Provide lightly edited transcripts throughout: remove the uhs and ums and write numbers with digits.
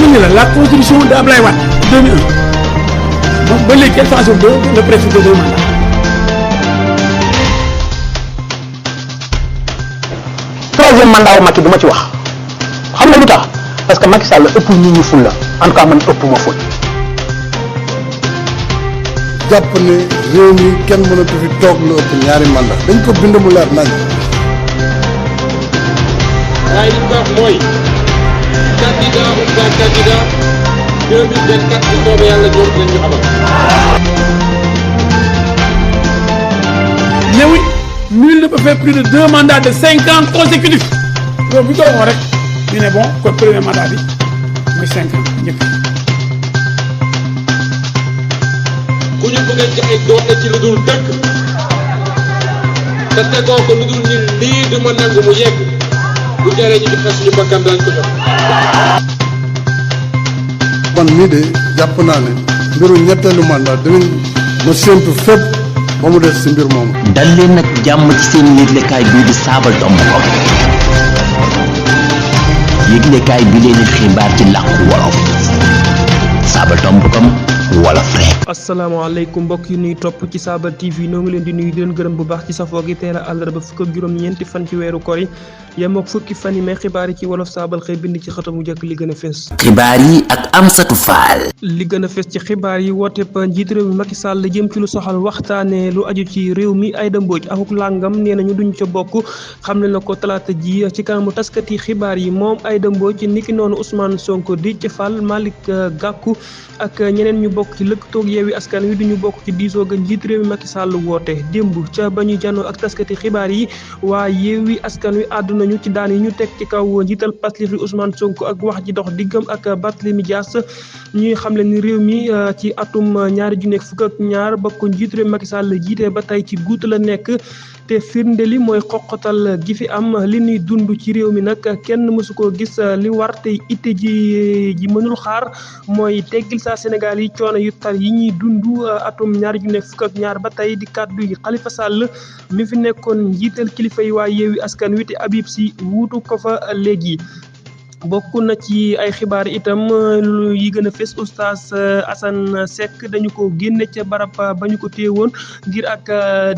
dama ne la constitution de Ablaye Wade 2001 donc ba léegi quelle façon de le principe de 2 mandats. troisième mandat wu Macky du ma ci wax xam nga lu tax parce que Macky Sall ëpp nit ñi ful la en tout cas man ëpp ma ful. jàpp ne réew mi kenn mënatu fi toog lu ëpp ñaari mandat dañ ko bind mu leer nañ. waaye li ñu ko wax mooy candidat ou pas candidat 2024 bu soobee yàlla ñoom lañ ñu amal. mais oui nul ne peut faire plus de 2 mandats de 5 ans consécutifs loolu bu ñu ko waxoon rek ñu ne bon kon premier mandat bi mooy 5 ans njëkk. ku ñu bëgg a jaay doole ci lu dul dëkk te tegoo ko lu dul ni lii du ma nangu mu yegg bu jaree ñu joxe suñu bakkan dañ ko jox. man mii de jàpp naa ne mbiru ñetteelu mandat dinañ ma séntu fépp ba mu des si mbir moomu. dal leen nag jàmm ci seen yëglekaay bii di Sabadombkom yëglekaay bi leen di xibaar ci làkku wolof Sabadombkom wolof rek. asalaamaaleykum mbokk yi nuy topp ci Sabar TV noo ngi leen di nuyu di leen gërëm bu baax ci safoo gi teel a àllarba fukk ak juróom-ñeenti fan ci weeru koor yi yem ak fukki fan yi may xibaar yi ci wolof Saabal xëy bind ci xëtamu njëkk li gën a fees. xibaar yi ak Amsatou Fall. li gën a fees ci xibaar yi wooteeb njiit réew mi Macky Sall jëm ci lu soxal waxtaanee lu aju ci réew mi Aïda Mbodj akuk làngam nee nañu duñ ca bokk xam ne na ko talaata ji ci kanamu taskati xibaar yi moom Aïda Mbodj niki noonu Ousmane Sonko Déthié Fall Malick Gakou ak ñeneen ñu bokk ci lëkkatoog Yewwi Askan Wi duñu bokk ci diisoo ga njiit réew mi Macky Sall woote démb ca ba ñu janoo ak taskati xibaar yi waa Yewwi Askan Wi àdduna ñu ci daan yi ñu teg ci kaw njiital Pastef li Ousmane Sonko ak wax ji dox diggam ak Barthélémy Dias ñuy xamle ni réew mi ci atum 2022 ba ko njiit réew Macky Sall jiite ba tey ci guut la nekk te firnde li mooy xoqatal gi fi am li ñuy dund ci réew mi nag kenn mësu koo gis li war te itte ji mënul xaar mooy teggil saa Sénégal yi coono yu tar yi ñuy dund atum 2022 ba tey di kàddu yi Khalifa Sall mi fi nekkoon njiital kilifa yi waa Yewwi Askan Wi te Habib Sy wuutu ko fa léegi. bokk na ci ay xibaar itam yi gën a fës oustaz Assane Seck dañu ko génne ca barab ba ñu ko téewoon ngir ak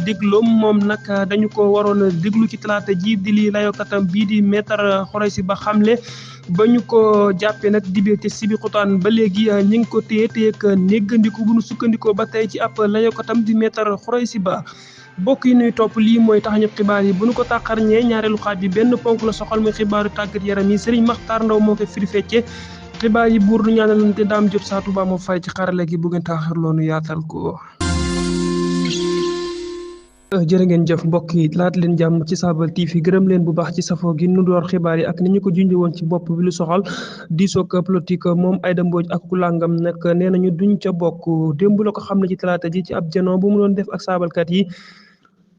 dégloom moom nag dañu ko waroon a déglu ci talaata ji di li layokatam bii di maître Khoureyssi Ba xamle ba ñu ko jàppee nag dibee ci Sébikotane ba léegi ñu ngi ko téye ak néggandiku bu nu sukkandikoo ba tey ci ab layokatam di maître Khoureyssi Ba bokk yi nuy topp lii mooy tax ñu xibaar yi bu nu ko tàqarñee ñaareelu xaaj bi benn ponk la soxal muy xibaaru tàggat yaram yi Serigne Makhtar Ndaw moo koy firi fecce xibaar yi buur du ñaanalante daam jot saa Tuubaa moo fay ci xarale gi bu ngeen taaxirloo nu yaatal ko. jërë ngeen jëf mbokk yi laat leen jàmm ci Saabal TV gërëm leen bu baax ci safoo gi nu door xibaar yi ak ni ñu ko junjee woon ci bopp bi lu soxal diisoog politique moom Aïda Mbodj ak ku làngam nag nee nañu duñ ca bokk démb la ko xam ne ci talaata ji ci ab janoo bu mu doon def ak saabalkat yi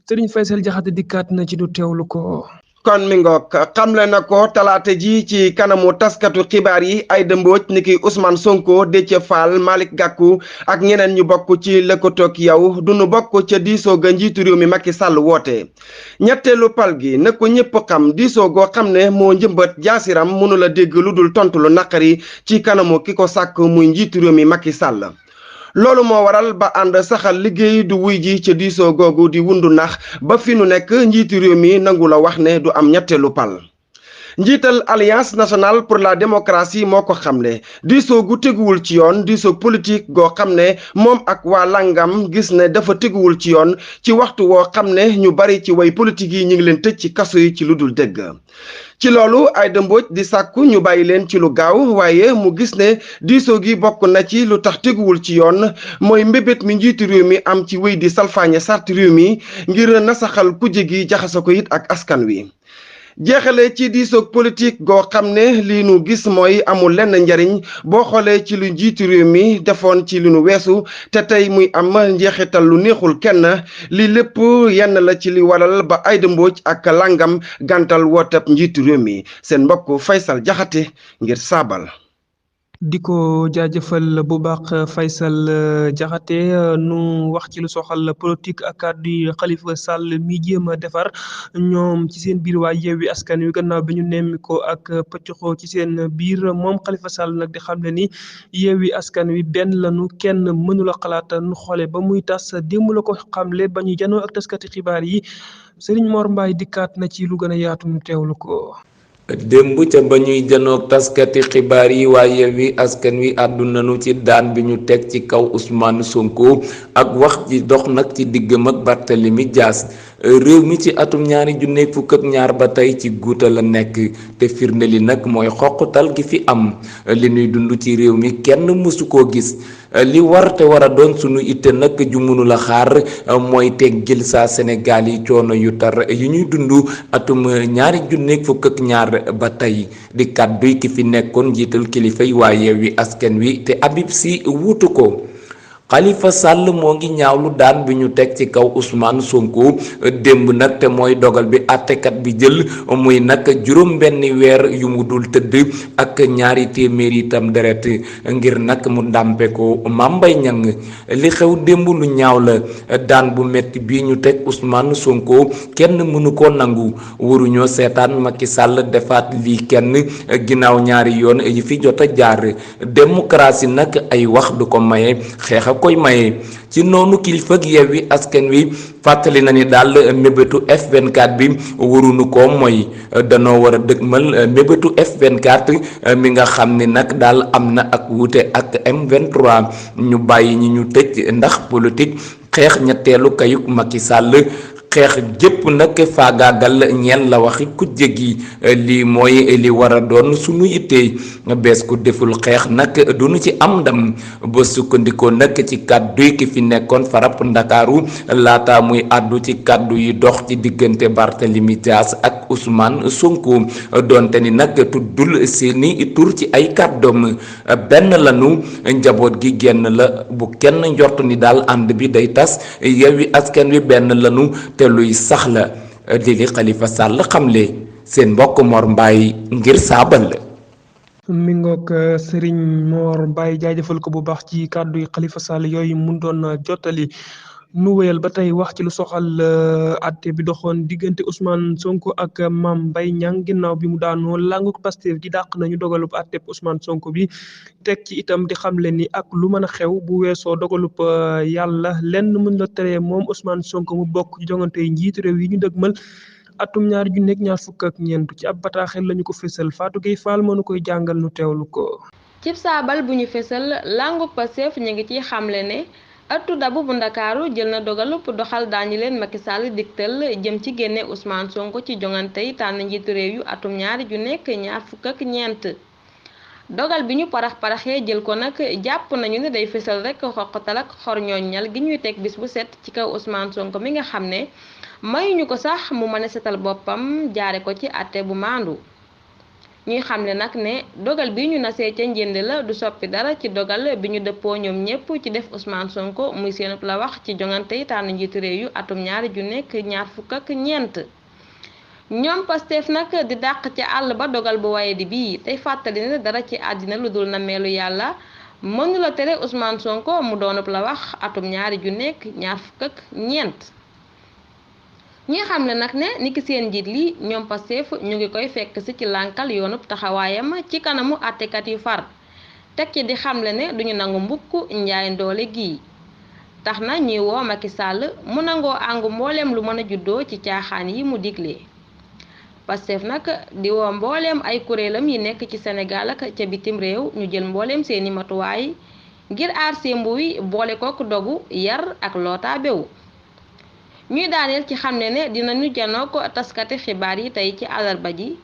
Sëriñ Faysal Jaxate dikkaat na ci du teewlu ko. kon mi ngoog xamle na ko talaata ji ci kanamu taskatu xibaar yi Aïda Mbodj niki Ousmane Sonko Déthié Fall Malick Gakou ak ñeneen ñu bokk ci lëkkatoog yow duñu bokk ca diisoo ga njiitu réew mi Macky Sall woote ñetteelu pal gi na ko ñëpp xam diisoo goo xam ne moo njëmbat jaasiram mënula dégg lu dul tontu lu naqari ci kanamu ki ko sàkk muy njiitu réew mi Macky Sall loolu moo waral ba ànd saxal liggéey du wuy ji ca diisoo googu di wundu nax ba fi nu nekk njiitu réew mi nangu la wax ne du am ñetteelu pal njiital Alliance nationale pour la démocratie moo ko xamle diisoo gu teguwul ci yoon diisoo politique goo xam ne moom ak waa langam gis ne dafa teguwul ci yoon ci waxtu woo xam ne ñu bari ci way politique yi ñu ngi leen tëj ci kaso yi ci lu dul dëgg ci loolu Aïda Mbodj di sàkku ñu bàyyi leen ci lu gaaw waaye mu gis ne diisoo gi bokk na ci lu tax teguwul ci yoon mooy mbébét mi njiitu réew mi am ci wéy di salfaañe sarti réew mi ngir nasaxal kujje gi jaxase ko it ak askan wi jeexale ci diisoog politique goo xam ne li nu gis mooy amul lenn njariñ boo xoolee ci lu njiitu réew mi defoon ci li nu weesu te tey muy am njeexital lu neexul kenn li lépp yenn la ci li waral ba Aïda Mbodj ak langam gàntal wooteb njiitu réew mi seen mbokk Faysal Jaxate ngir Saabal di ko jaajëfal bu baax Faysal Jaxate nu wax ci lu soxal politique ak kàddu yi Khalifa Sall mi jéem a defar ñoom ci seen biir waa Yewwi Askan Wi gannaaw bi ñu nemmi ko ak pëccxoo ci seen biir moom Khalifa Sall nag di xam ne ni Yewwi Askan Wi benn lanu kenn mënula xalaat nu xoole ba muy tas démb la ko xamle ba ñu janoo ak taskati xibaar yi Serigne Mor Mbaye dikkaat na ci lu gën a yaatu nu teewlu ko. démb ca ba ñuy janoog taskati xibaar yi waa Yewwi Askan Wi àddu nañu ci daan bi ñu teg ci kaw Ousmane Sonko ak wax ji dox nag ci diggam ak Barthélemy Dias réew mi ci atum 2022 ba tey ci guuta la nekk te firnde li nag mooy xoqatal gi fi am li ñuy dund ci réew mi kenn mësu koo gis li war te war a doon sunu itte nag ju mënula xaar mooy teggil saa Sénégal yi coono yu tar yu ñuy dund atum 2022 ba tey di kàddu ki fi nekkoon njiital kilifa yi waa Yewwi Askan Wi te Habib Sy wuutu ko. Khalifa Sall moo ngi ñaawlu daan bi ñu teg ci kaw Ousmane Sonko démb nag te mooy dogal bi àttekat bi jël muy nag juróom-benni weer yu mu dul tëdd ak 200 itam deret ngir nag mu ndàmpe ko Mame Mbaye Niang li xew démb lu ñaaw la daan bu metti bi ñu teg Ousmane Sonko kenn mënu ko nangu waruñoo seetaan Macky Sall defaat lii kenn ginnaaw ñaari yoon yi fi jot a jaar démocratie nag ay wax du ko maye xeex koy maye ci noonu kilifa ak Yewwi Askan Wi fàttali na ni daal mébétu F24 bi waruñu ko mooy danoo war a dëgmal mébétu F24 mi nga xam ni nag daal am na ak wuute ak M23 ñu bàyyi ñi ñu tëj ndax politique xeex ñetteelu kayuk Macky Sall xeex jépp nag faagaagal ñeel la waxi kujje gi lii mooy li war a doon sunu yitte bees ku deful xeex nag duñu ci am ndam ba sukkandikoo nag ci kàddu ki fi nekkoon farap Ndakaaru laata muy àddu ci kàddu yi dox ci diggante Barthélemy Dias ak Ousmane Sonko doonte ni nag tuddul seeni tur ci ay kàddoom benn lanu njaboot gi genn la bu kenn njort ni daal ànd bi day tas Yewwi Askan Wi benn lanu te luy sax la li Khalifa Sall xamle seen mbokk Mor Mbaye ngir saabal mi ngoog Serigne Mor Mbaye jaajëfal ko bu baax ci kàddu yi Khalifa Sall yooyu mun doon jottali nu wéyal ba tey wax ci lu soxal àtte bi doxoon diggante Ousmane Sonko ak Mame Mbaye Niang ginnaaw bi mu daanoo langu Pastef di dàq nañu dogalub àtte Ousmane Sonko bi teg ci itam di xamle ni ak lu mën a xew bu weesoo dogalub yàlla lenn mën la teree moom Ousmane Sonko mu bokk ci jongante yi njiitu réew yi ñu dëgmal atum 2024 ci ab bataaxel lañu ko fésal Fatou Gueye Fall mënu koy jàngal nu teewlu ko. cib saabal bu ñu fésal langu Pastef ñu ngi ciy xamle ne ëttu dabu bu Ndakaaru jël na dogalup doxal daañu leen Macky Sall digtal jëm ci génne Ousmane Sonko ci jongante yi tànn njiitu réew yu atum 2024 dogal bi ñu paraxee jël ko nag jàpp nañu ne day fésal rek xoqatal ak xorñooñal gi ñuy teg bis bu set ci kaw Ousmane Sonko mi nga xam ne mayuñu ko sax mu mën a setal boppam jaare ko ci àtte bu maandu ñuy xamle nag ne dogal bi ñu nasee ca njënd la du soppi dara ci dogal bi ñu dëppoo ñoom ñépp ci def Ousmane Sonko muy seenub la wax ci jongante yi tànn njiitu réew yu atum 2024 ñoom Pastef nag di dàq ci àll ba dogal bu waye di bii tey fàttali ne dara ci àddina lu dul nameelu yàlla mënula tere Ousmane Sonko mu doonub la wax atum 2024 ñi xam ne nag ne niki seen njiit li ñoom Pastef ñu ngi koy fekk si ci lànkal yoonub taxawaayam ci kanamu àttekat yu far teg ci di xamle ne duñu nangu mbukk njaay ndoole gii tax na ñuy woo Macky Sall mu nangoo àngu mbooleem lu mën a juddoo ci caaxaan yi mu digle Pastef nag di woo mbooleem ay kuréelam yi nekk ci Sénégal ak ca bitim réew ñu jël mbooleem seeni matuwaay ngir aar sémbu wi boole kook dogu yar ak loota bew ñuy daaneel ci xam ne dinañu janoo ko taskati xibaar yi tey ci àllarba ji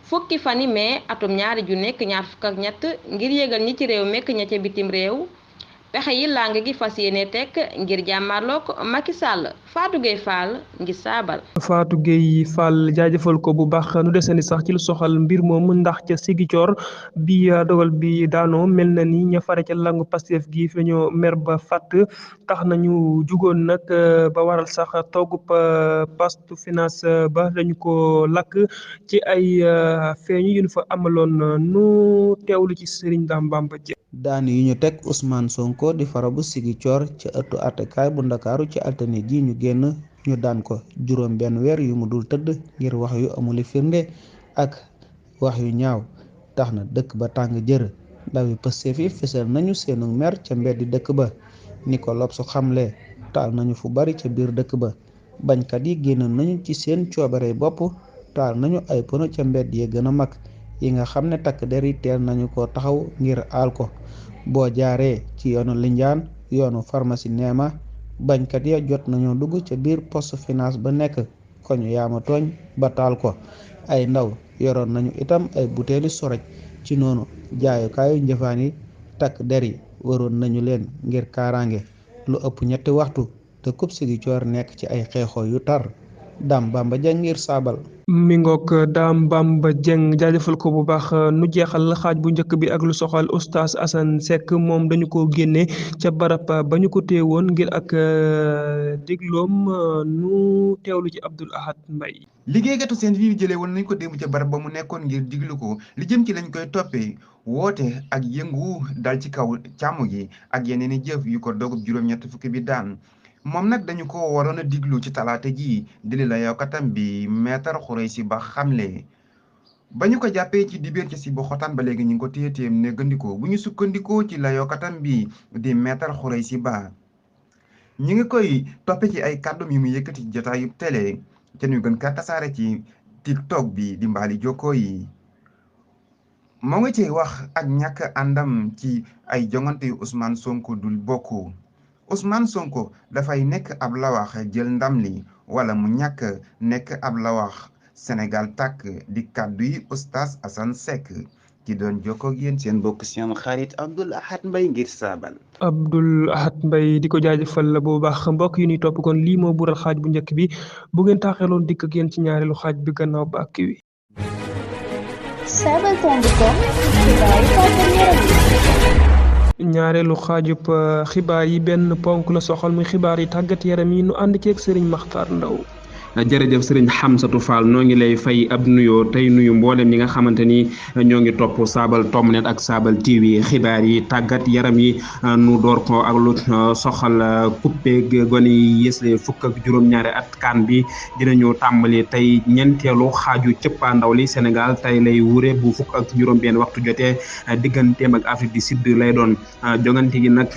fukki fani mai atum 2023 ngir yëgal ñi ci réew mekk ña ca bitim réew pexe yi làng gi fas yéene tekk ngir jàmmarloog Macky Sall. Fatou Gueye Fall ngir saabal. Fatou Gueye Fall jaajëfal ko bu baax nu desandi sax ci lu soxal mbir moom ndax ca Ziguinchor bi dogal bi daanoo mel na ni ña fare ca langu Pastef gi fi ñoo mer ba fàtt tax nañu jugoon nag ba waral sax toggub poste finance ba dañu ko lakk ci ay feeñu yu ñu fa amaloon nu teewlu ci Serigne Dame Bamba Dieng. daan yu ñu teg Ousmane Sonko di farabu Ziguinchor ci ëttu attekaay bu Ndakaaru ci altine ji ñu génn ñu daan ko juróom benn weer yu mu dul tëdd ngir wax yu amuli firnde ak wax yu ñaaw tax na dëkk ba tàng jër ndawi Pastef yi fësal nañu seenu mer ca mbeddi dëkk ba ni ko L'Obs xamle taal nañu fu bari ca biir dëkk ba bañkat yi génn nañu ci seen coobare bopp taal nañu ay pono ca mbedd yi gën a mag yi nga xam ne takk der yi teel nañu ko taxaw ngir aal ko boo jaaree ci yoonu Linjaan yoonu pharmacie Neema bañkat ya jot nañoo dugg ca biir poste finance ba nekk koñu yaama tooñ ba taal ko ay ndaw yoroon nañu itam ay buteeli soroj ci noonu jaayukaayu njëfaan yi takk der yi waroon nañu leen ngir kaaraange lu ëpp ñetti waxtu te kub Ziguinchor nekk ci ay xeexoo yu tar Dame Bamba Dieng ngir saabal. mi ngoog Dame Bamba Dieng jaajëfal ko bu baax nu jeexal xaaj bu njëkk bi ak lu soxal oustaz Assane Seck moom dañu ko génne ca barab ba ñu ko téewoon ngir ak dégloom nu teewlu ci Abdoul Ahad Mbaye. liggéeykatu seen fi jëlee woon nañ ko démb ca barab ba mu nekkoon ngir diglu ko li jëm ci lañ koy toppee woote ak yëngu dal ci kaw càmm gi ak yeneen i jëf yu ko dogub juróom-ñett fukki bi daan. moom nag dañu ko waroon a diglu ci talaata ji dili la yokkatam bi maître Khoureychi Ba xamle ba ñu ko jàppee ci dibéer ci si ba xotaan ba léegi ñu ngi ko téyeteem ne gëndikoo bu ñu sukkandikoo ci la yokkatam bi di maître Khoureychi Ba ñu ngi koy toppe ci ay kàddum yu mu yëkkati ci jotaayu télé te ñu gën kaa tasaare ci TikTok bi di mbaali jokkoo yi moo nga ci wax ak ñàkk àndam ci ay jongante yu Ousmane Sonko dul bokk Ousmane Sonko dafay nekk ab lawax jël ndam li wala mu ñàkk nekk ab lawax Sénégal tàkk di kàddu yi oustaz Assane Seck ki doon jokkoo ak yéen seen bokk seen xarit Abdoul Ahad Mbaye ngir saabal. Abdoul Ahad Mbaye di ko jaajëfal bu baax mbokk yi ñuy topp kon lii moo bural xaaj bu njëkk bi bu ngeen taaxeeloon dikk ak yéen ci ñaareelu xaaj bi gannaaw ba ak wi. ñaareelu xaajub xibaar yi benn ponk la soxal muy xibaar yi tàggat yaram yi nu ànd ceeg Serigne Makhtar Ndaw. jërëjëf sëriñ Hamsatou Fall noo ngi lay fay ab nuyoo tey nuyu mboolem ñi nga xamante ni ñoo ngi topp Saabal Tomnet ak Saabal TV xibaar yi tàggat yaram yi nu door ko ak lu soxal coupé gone yi yësle fukk ak juróom-ñaari at kan bi dinañu tàmbali tey ñeenteelu xaaju cëppaandaw li Sénégal tey lay wure bu fukk ak juróom-benn waxtu jotee digganteem ak Afrique du Sud lay doon jongante gi nag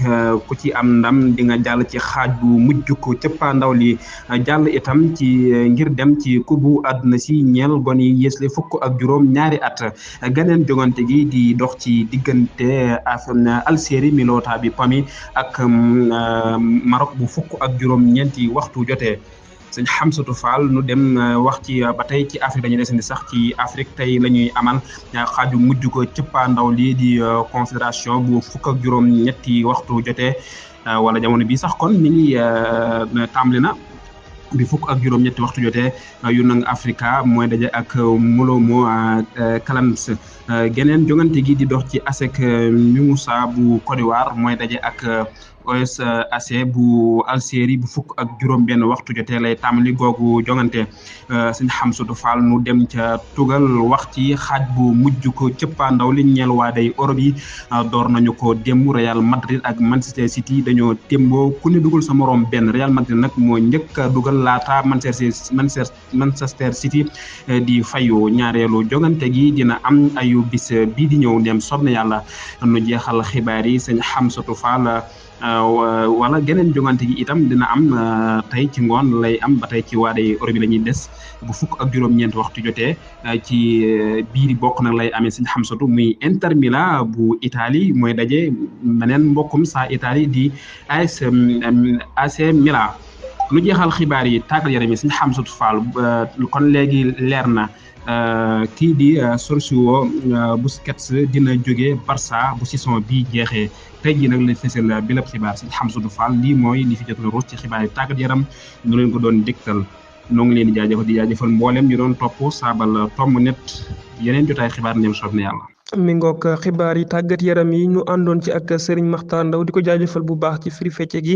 ku ci am ndam di nga jàll ci xaaj bu mujj ko cëppaandaw li jàll itam ci ngir dem ci kubu àdduna si ñeel gon yi yësle fukk ak juróom ñaari at ganeen jongante gi di dox ci diggante Algérie mi loota bi pami ak Maroc bu fukk ak juróom ñeenti waxtu jotee sëñ Hamsatou Fall nu dem wax ci ba tey ci Afrique dañu desandi sax ci Afrique tey la ñuy amal xaaju mujj ko cëppaandaw lii di confédération bu fukk ak juróom ñetti waxtu jotee wala jamono bi sax kon mi ngi tàmbali na bi fukk ak juróom-ñetti waxtu jotee yu nang Africa mooy daje ak Molomo Kalams geneen jongante gi di dox ci ASEC Mimoussa bu Côte d'Ivoire mooy daje ak OSAC bu Algérie bu fukk ak juróom-benn waxtu jotee lay tàmbali googu jongante sëñ Hamsatou Fall nu dem ca tugal wax ci xaaj bu mujj ko cëppaandaw li ñeel waa day Europe yi door nañu ko démb Real Madrid ak Manchester City dañoo témboo ku ne dugal sa morom benn Real Madrid nag moo njëkk a dugal laata Manchester City di fayu ñaareelu jongante gi dina am ayu bis bii di ñëw ndem soob na yàlla nu jeexal xibaar yi sëñ Hamsatou Fall wala geneen jongante gi itam dina am tey ci ngoon lay am ba tey ci waade Europe la ñuy des bu fukk ak juróom-ñeent waxtu jotee ci biir bokk nag lay amee sëñ Hamsatou muy Inter Milan bu Italie mooy daje beneen mbokkum saa Italie di AC Milan lu jeexal xibaar yi tàggat yaram yi sëñ Hamsatou Fall kon léegi leer na kii di Sergio Busquets dina jóge Barça bu saison bi jeexee tey jii nag lañ fësal bi lépp xibaar si Hamsatou Fall lii mooy li fi jot na ruus ci xibaar yi tàggat yaram ñu leen ko doon dégtal noo ngi leen di jaajëfal mboolem ñu doon topp Saabal Tomb Net yeneen jotaay xibaar ndem soob na yàlla. mi ngoog xibaar yi tàggat yaram yi ñu àndoon ci ak Serigne Makhtar Ndaw di ko jaajëfal bu baax ci firi fecce gi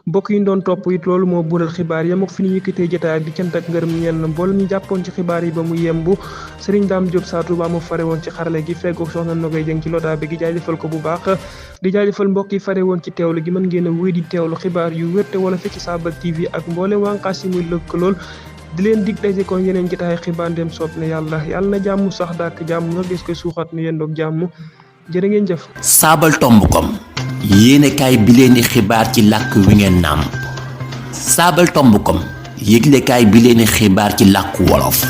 mbokk yi ñu doon topp it loolu moo buural xibaar yi ak fi ñu yëkkatee jotaay bi cant ak ngërëm ñeel na mboolem ñu jàppoon ci xibaar yi ba mu yembu Serigne Dame Diop Satou ba mu fare woon ci xarale gi feggoog soxna Nogay Jëng ci lotaa bi gi jaajëfal ko bu baax di jaajëfal mbokk yi fare woon ci teewlu gi mën ngeen a wéy di teewlu xibaar yu wérte wala fi ci Saabal TV ak mboolem wànqaas yi muy lëkkalool di leen dig daje ko yeneen jotaay xibaar ndem soob na yàlla na jàmm sax dàkk jàmm nga gis koy suuxat nu yendoog jàmm jërë ngeen jëf. Sabaltomb.com yéenekaay bi leen di xibaar ci làkk wi ngeen naam Sabaltomb.com yëglekaay bi leen di xibaar ci làkk wolof